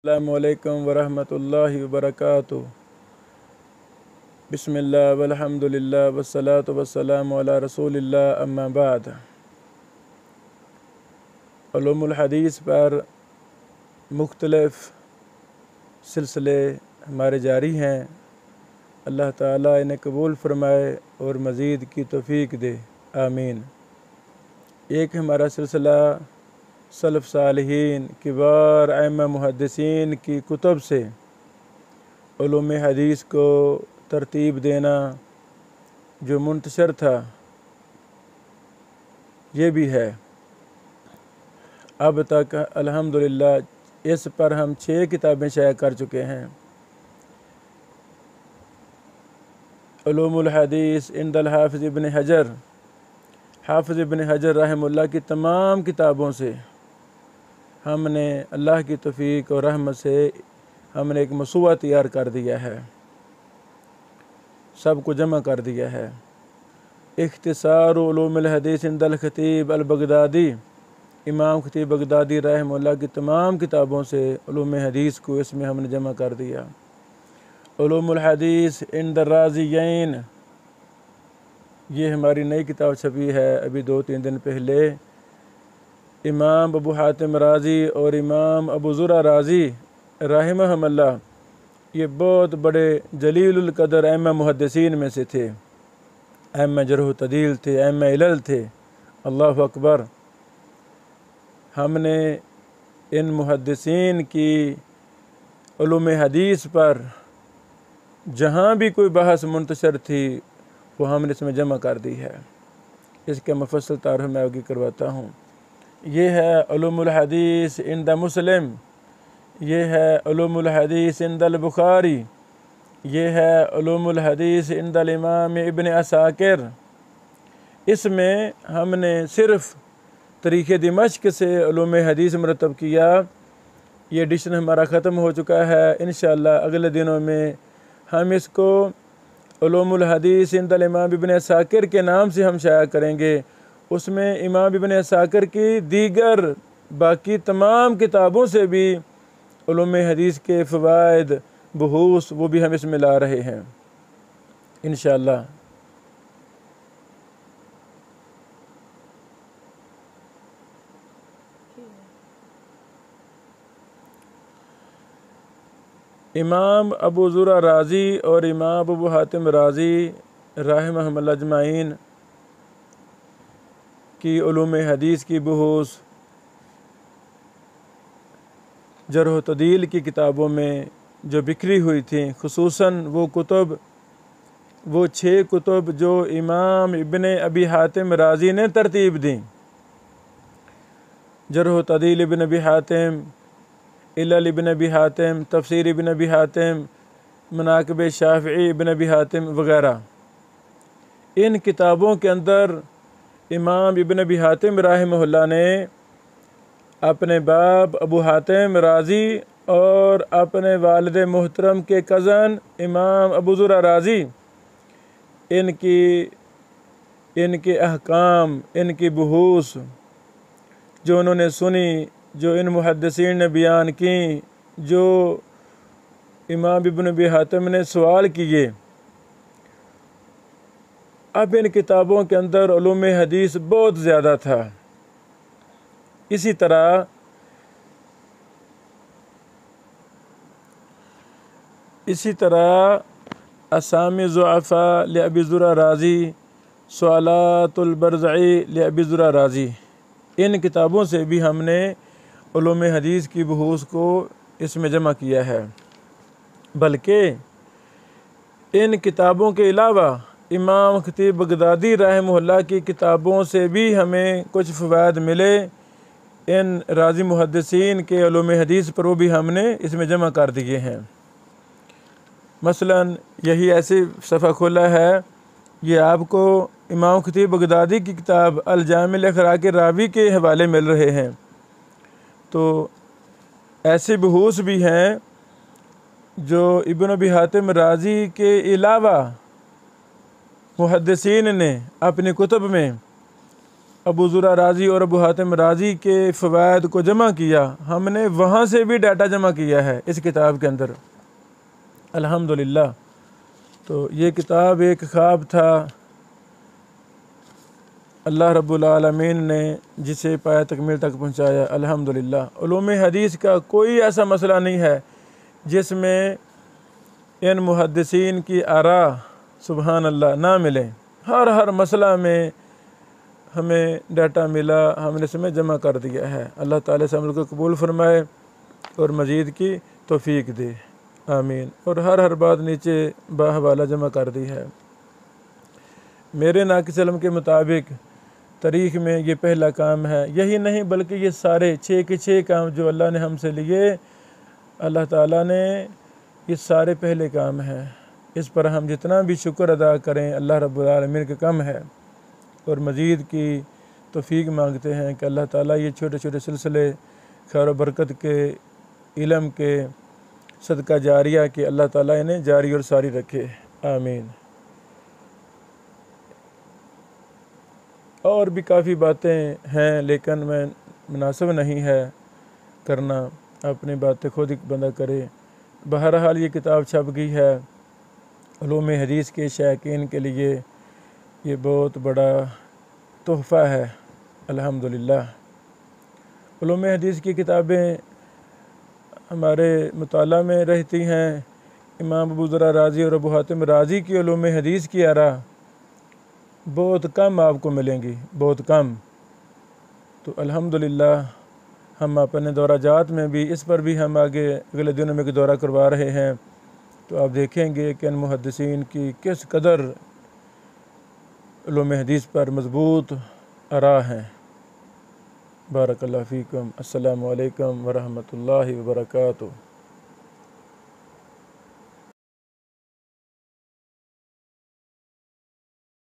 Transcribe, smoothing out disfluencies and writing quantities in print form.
السلام علیکم ورحمۃ اللہ وبرکاتہ۔ بسم اللہ والحمد للہ والصلاة والسلام علی رسول اللہ، اما بعد۔ علوم الحدیث پر مختلف سلسلے ہمارے جاری ہیں۔ اللہ تعالیٰ انہیں قبول فرمائے اور مزید کی توفیق دے، آمین۔ ایک ہمارا سلسلہ سلف صالحین کبار ائمہ محدثین کی کتب سے علوم حدیث کو ترتیب دینا جو منتشر تھا، یہ بھی ہے۔ اب تک الحمدللہ اس پر ہم 6 کتابیں شائع کر چکے ہیں۔ علوم الحدیث عند الحافظ ابن حجر، حافظ ابن حجر رحمہ اللہ کی تمام کتابوں سے ہم نے اللہ کی توفیق اور رحمت سے ہم نے ایک مسودہ تیار کر دیا ہے، سب کو جمع کر دیا ہے۔ اختصار علوم الحدیث عند الخطیب البغدادی، امام خطیب بغدادی رحمہ اللہ کی تمام کتابوں سے علوم حدیث کو اس میں ہم نے جمع کر دیا۔ علوم الحدیث عند الرازیین، یہ ہماری نئی کتاب چھپی ہے ابھی 2-3 دن پہلے۔ امام ابو حاتم رازی اور امام ابو زرع رازی رحمہم اللہ یہ بہت بڑے جلیل القدر ائمہ محدثین میں سے تھے، ائمہ جرح و تعدیل تھے، ائمہ علل تھے۔ اللہ اکبر۔ ہم نے ان محدثین کی علوم حدیث پر جہاں بھی کوئی بحث منتشر تھی وہ ہم نے اس میں جمع کر دی ہے۔ اس کا مفصل تعارف میں آگے کرواتا ہوں۔ یہ ہے علوم الحدیث عند مسلم، یہ ہے علوم الحدیث عند البخاری، یہ ہے علوم الحدیث عند الامام ابن عساکر۔ اس میں ہم نے صرف تاریخ دمشق سے علوم حدیث مرتب کیا۔ یہ ایڈیشن ہمارا ختم ہو چکا ہے، انشاءاللہ اگلے دنوں میں ہم اس کو علوم الحدیث عند الامام ابن عساکر کے نام سے ہم شائع کریں گے۔ اس میں امام ابن عساکر کی دیگر باقی تمام کتابوں سے بھی علوم حدیث کے فوائد، بحوث وہ بھی ہم اس میں لا رہے ہیں انشاءاللہ۔ امام ابو زرع رازی اور امام ابو حاتم رازی رحمہم اللہ اجمعین کی علوم حدیث کی بحوث جرح و تعدیل کی کتابوں میں جو بکھری ہوئی تھیں، خصوصاً وہ کتب، وہ 6 کتب جو امام ابن ابی حاتم رازی نے ترتیب دیں، جرح و تعدیل ابن ابی حاتم، علل ابن ابی حاتم، تفسیر ابن ابی حاتم، مناقب شافعی ابن ابی حاتم وغیرہ۔ ان کتابوں کے اندر امام ابن ابی حاتم رحمہ اللہ نے اپنے باپ ابو حاتم رازی اور اپنے والد محترم کے کزن امام ابو زرع رازی ان کے احکام، ان کی بحوث جو انہوں نے سنی، جو ان محدثین نے بیان کی، جو امام ابن ابی حاتم نے سوال کیے، اب ان کتابوں کے اندر علوم حدیث بہت زیادہ تھا۔ اسی طرح اسامی ضعفاء لابی زرع رازی، سوالات البرزعی لابی زرع رازی، ان کتابوں سے بھی ہم نے علوم حدیث کی بحوث کو اس میں جمع کیا ہے۔ بلکہ ان کتابوں کے علاوہ امام خطیب بغدادی رحمہ اللہ کی کتابوں سے بھی ہمیں کچھ فوائد ملے۔ ان رازی محدثین کے علوم حدیث پر وہ بھی ہم نے اس میں جمع کر دیے ہیں۔ مثلاً یہی ایسی صفحہ کھلا ہے، یہ آپ کو امام خطیب بغدادی کی کتاب الجامع لاخراق الراوی کے حوالے مل رہے ہیں۔ تو ایسی بحوث بھی ہیں جو ابن ابی حاتم رازی کے علاوہ محدثین نے اپنی کتب میں ابو زرع رازی اور ابو حاتم رازی کے فوائد کو جمع کیا، ہم نے وہاں سے بھی ڈیٹا جمع کیا ہے اس کتاب کے اندر الحمدللہ۔ تو یہ کتاب ایک خواب تھا، اللہ رب العالمین نے جسے پایہ تکمیل تک پہنچایا الحمدللہ۔ علوم حدیث کا کوئی ایسا مسئلہ نہیں ہے جس میں ان محدثین کی آراء سبحان اللہ نہ ملیں، ہر مسئلہ میں ہمیں ڈیٹا ملا، ہم نے اس میں جمع کر دیا ہے۔ اللہ تعالیٰ سے عمل کو قبول فرمائے اور مزید کی توفیق دے، آمین۔ اور ہر بات نیچے باحوالہ جمع کر دی ہے۔ میرے ناقص علم کے مطابق تاریخ میں یہ پہلا کام ہے، یہی نہیں بلکہ یہ سارے 6 کے 6 کام جو اللہ نے ہم سے لیے، اللہ تعالیٰ نے یہ سارے پہلے کام ہیں۔ اس پر ہم جتنا بھی شکر ادا کریں اللہ رب العالمین کا کم ہے، اور مزید کی توفیق مانگتے ہیں کہ اللہ تعالیٰ یہ چھوٹے چھوٹے سلسلے خیر و برکت کے، علم کے، صدقہ جاریہ کے اللہ تعالیٰ انہیں جاری اور ساری رکھے، آمین۔ اور بھی کافی باتیں ہیں لیکن میں مناسب نہیں ہے کرنا، اپنی باتیں خود ہی بندہ کرے۔ بہرحال یہ کتاب چھپ گئی ہے، علوم حدیث کے شائقین کے لیے یہ بہت بڑا تحفہ ہے الحمدللہ۔ علوم حدیث کی کتابیں ہمارے مطالعہ میں رہتی ہیں، امام ابو زرع رازی اور ابو حاتم رازی کی علوم حدیث کی آراء بہت کم آپ کو ملیں گی، بہت کم۔ تو الحمدللہ ہم اپنے دورہ جات میں بھی اس پر بھی ہم آگے اگلے دنوں میں دورہ کروا رہے ہیں، تو آپ دیکھیں گے کہ ان محدثین کی کس قدر علوم حدیث پر مضبوط آراء ہیں۔ بارک اللہ فیکم، السلام علیکم ورحمۃ اللہ وبرکاتہ۔